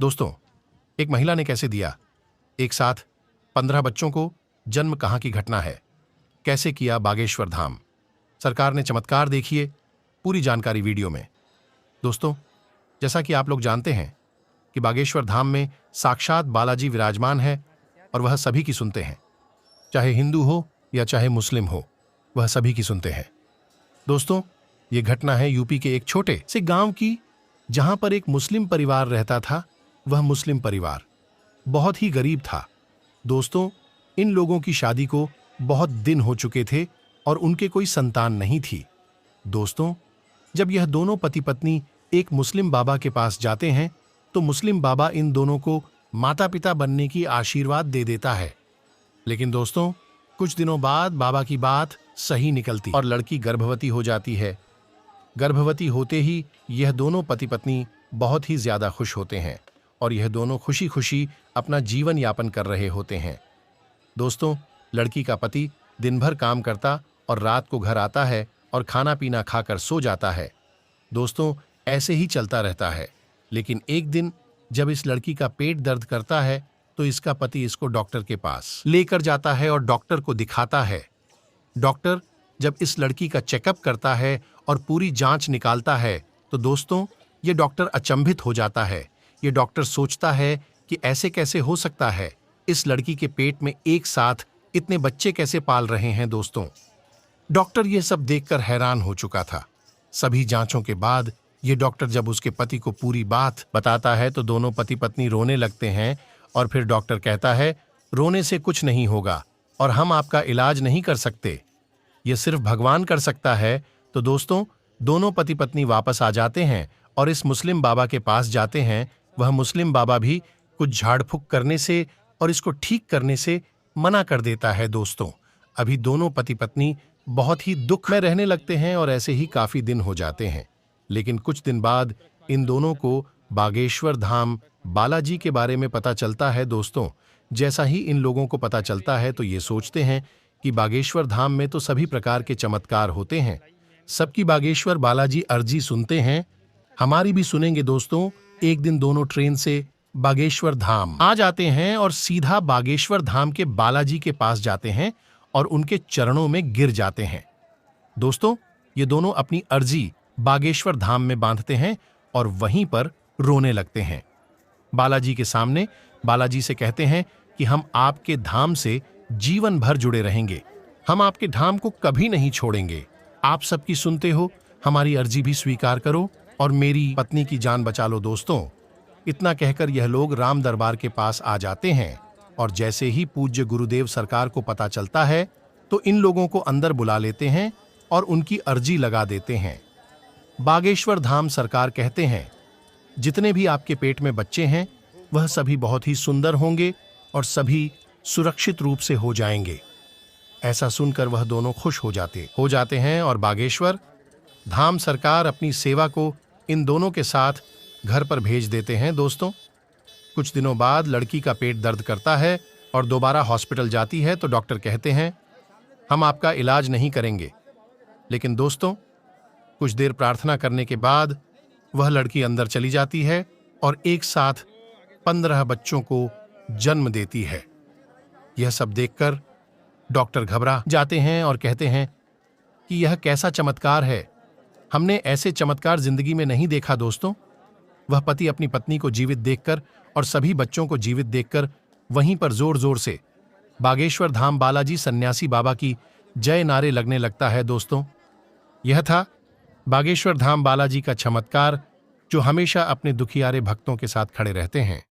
दोस्तों, एक महिला ने कैसे दिया एक साथ 15 बच्चों को जन्म, कहाँ की घटना है, कैसे किया बागेश्वर धाम सरकार ने चमत्कार, देखिए पूरी जानकारी वीडियो में। दोस्तों, जैसा कि आप लोग जानते हैं कि बागेश्वर धाम में साक्षात बालाजी विराजमान है और वह सभी की सुनते हैं, चाहे हिंदू हो या चाहे मुस्लिम हो, वह सभी की सुनते हैं। दोस्तों, ये घटना है यूपी के एक छोटे से गांव की, जहां पर एक मुस्लिम परिवार रहता था। वह मुस्लिम परिवार बहुत ही गरीब था। दोस्तों, इन लोगों की शादी को बहुत दिन हो चुके थे और उनके कोई संतान नहीं थी। दोस्तों, जब यह दोनों पति पत्नी एक मुस्लिम बाबा के पास जाते हैं तो मुस्लिम बाबा इन दोनों को माता पिता बनने की आशीर्वाद दे देता है। लेकिन दोस्तों, कुछ दिनों बाद बाबा की बात सही निकलती और लड़की गर्भवती हो जाती है। गर्भवती होते ही यह दोनों पति पत्नी बहुत ही ज्यादा खुश होते हैं और यह दोनों खुशी खुशी अपना जीवन यापन कर रहे होते हैं। दोस्तों, लड़की का पति दिन भर काम करता और रात को घर आता है और खाना पीना खाकर सो जाता है। दोस्तों, ऐसे ही चलता रहता है। लेकिन एक दिन जब इस लड़की का पेट दर्द करता है तो इसका पति इसको डॉक्टर के पास लेकर जाता है और डॉक्टर को दिखाता है। डॉक्टर जब इस लड़की का चेकअप करता है और पूरी जांच निकालता है तो दोस्तों, ये डॉक्टर अचंभित हो जाता है। ये डॉक्टर सोचता है कि ऐसे कैसे हो सकता है, इस लड़की के पेट में एक साथ इतने बच्चे कैसे पाल रहे हैं। दोस्तों, डॉक्टर ये सब देखकर हैरान हो चुका था। सभी जांचों के बाद ये डॉक्टर जब उसके पति को पूरी बात बताता है तो दोनों पति पत्नी रोने लगते हैं और फिर डॉक्टर कहता है, रोने से कुछ नहीं होगा और हम आपका इलाज नहीं कर सकते, ये सिर्फ भगवान कर सकता है। तो दोस्तों, दोनों पति पत्नी वापस आ जाते हैं और इस मुस्लिम बाबा के पास जाते हैं। वह मुस्लिम बाबा भी कुछ झाड़ फूक करने से और इसको ठीक करने से मना कर देता है। दोस्तों, अभी दोनों पति पत्नी बहुत ही दुख में रहने लगते हैं और ऐसे ही काफी दिन हो जाते हैं। लेकिन कुछ दिन बाद इन दोनों को बागेश्वर धाम बालाजी के बारे में पता चलता है। दोस्तों, जैसा ही इन लोगों को पता चलता है तो ये सोचते हैं कि बागेश्वर धाम में तो सभी प्रकार के चमत्कार होते हैं, सबकी बागेश्वर बालाजी अर्जी सुनते हैं, हमारी भी सुनेंगे। दोस्तों, एक दिन दोनों ट्रेन से बागेश्वर धाम आ जाते हैं और सीधा बागेश्वर धाम के बालाजी के पास जाते हैं और उनके चरणों में गिर जाते हैं। दोस्तों, ये दोनों अपनी अर्जी बागेश्वर धाम में बांधते हैं और वहीं पर रोने लगते हैं। बालाजी के सामने बालाजी से कहते हैं कि हम आपके धाम से जीवन भर जुड़े रहेंगे, हम आपके धाम को कभी नहीं छोड़ेंगे, आप सबकी सुनते हो, हमारी अर्जी भी स्वीकार करो और मेरी पत्नी की जान बचा लो। दोस्तों, इतना कहकर यह लोग राम दरबार के पास आ जाते हैं और जैसे ही पूज्य गुरुदेव सरकार को पता चलता है तो इन लोगों को अंदर बुला लेते हैं और उनकी अर्जी लगा देते हैं। बागेश्वर धाम सरकार कहते हैं, जितने भी आपके पेट में बच्चे हैं वह सभी बहुत ही सुंदर होंगे और सभी सुरक्षित रूप से हो जाएंगे। ऐसा सुनकर वह दोनों खुश हो जाते हैं और बागेश्वर धाम सरकार अपनी सेवा को इन दोनों के साथ घर पर भेज देते हैं। दोस्तों, कुछ दिनों बाद लड़की का पेट दर्द करता है और दोबारा हॉस्पिटल जाती है तो डॉक्टर कहते हैं, हम आपका इलाज नहीं करेंगे। लेकिन दोस्तों, कुछ देर प्रार्थना करने के बाद वह लड़की अंदर चली जाती है और एक साथ 15 बच्चों को जन्म देती है। यह सब देखकर डॉक्टर घबरा जाते हैं और कहते हैं कि यह कैसा चमत्कार है, हमने ऐसे चमत्कार जिंदगी में नहीं देखा। दोस्तों, वह पति अपनी पत्नी को जीवित देखकर और सभी बच्चों को जीवित देखकर वहीं पर जोर जोर से बागेश्वर धाम बालाजी सन्यासी बाबा की जय नारे लगने लगता है। दोस्तों, यह था बागेश्वर धाम बालाजी का चमत्कार, जो हमेशा अपने दुखियारे भक्तों के साथ खड़े रहते हैं।